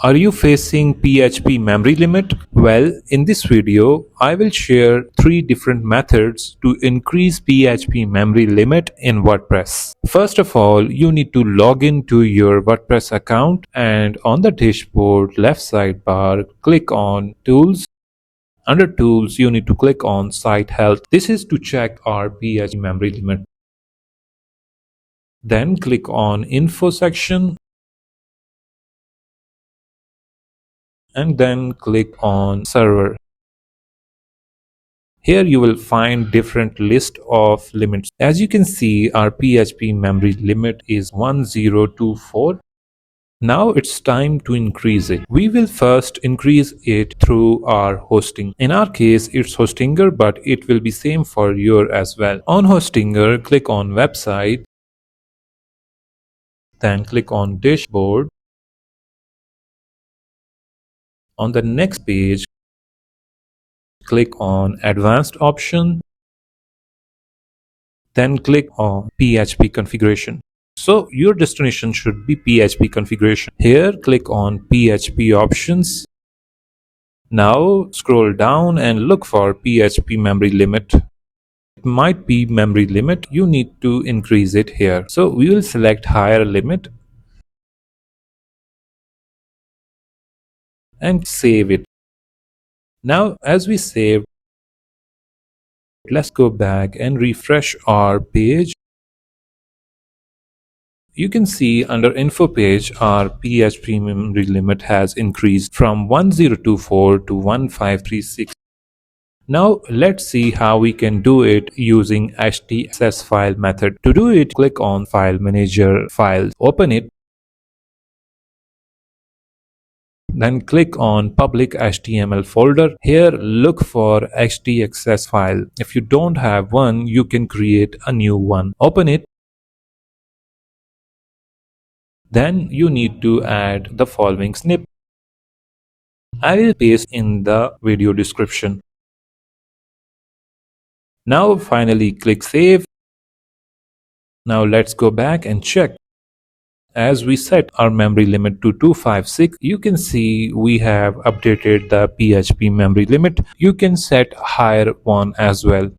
Are you facing PHP memory limit? Well, in this video, I will share 3 different methods to increase PHP memory limit in WordPress. First of all, you need to log into your WordPress account and on the dashboard left sidebar, click on Tools. Under Tools, you need to click on Site Health. This is to check our PHP memory limit. Then click on Info section. And then click on Server. Here you will find different list of limits. As you can see, our PHP memory limit is 1024. Now it's time to increase it. We will first increase it through our hosting. In our case, it's Hostinger, but it will be same for your as well. On Hostinger, click on Website. Then click on Dashboard. On the next page, click on Advanced option. Then click on PHP configuration. So your destination should be PHP configuration. Here, click on PHP options. Now scroll down and look for PHP memory limit. It might be memory limit. You need to increase it here. So we will select higher limit and save it. Now, as we save, let's go back and refresh our page. You can see under info page, our PHP memory limit has increased from 1024 to 1536. Now let's see how we can do it using htaccess file method. To do it, click on File Manager, Files, open it. Then click on public HTML folder. Here look for htaccess file. If you don't have one, you can create a new one. Open it. Then you need to add the following snip. I will paste in the video description. Now finally click Save. Now let's go back and check. As we set our memory limit to 256, you can see we have updated the PHP memory limit. You can set higher one as well.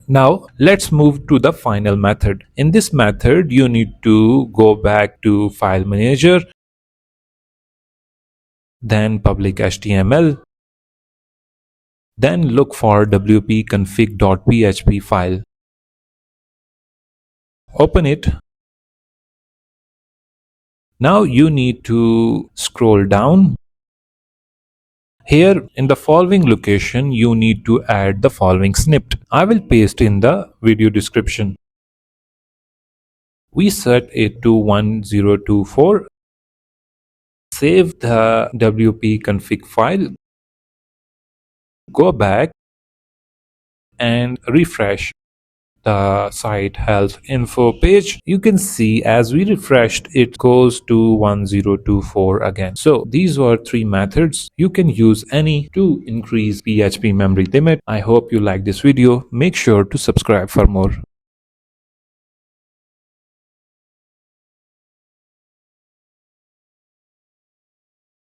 Now let's move to the final method. In this method, you need to go back to File Manager, then public HTML, then look for wp-config.php file. Open it. Now you need to scroll down. Here in the following location, you need to add the following snippet. I will paste in the video description. We set it to 1024. Save the wp-config file. Go back and refresh the site health info page. You can see as we refreshed, it goes to 1024 again. So these were 3 methods. You can use any to increase PHP memory limit. I hope you like this video. Make sure to subscribe for more.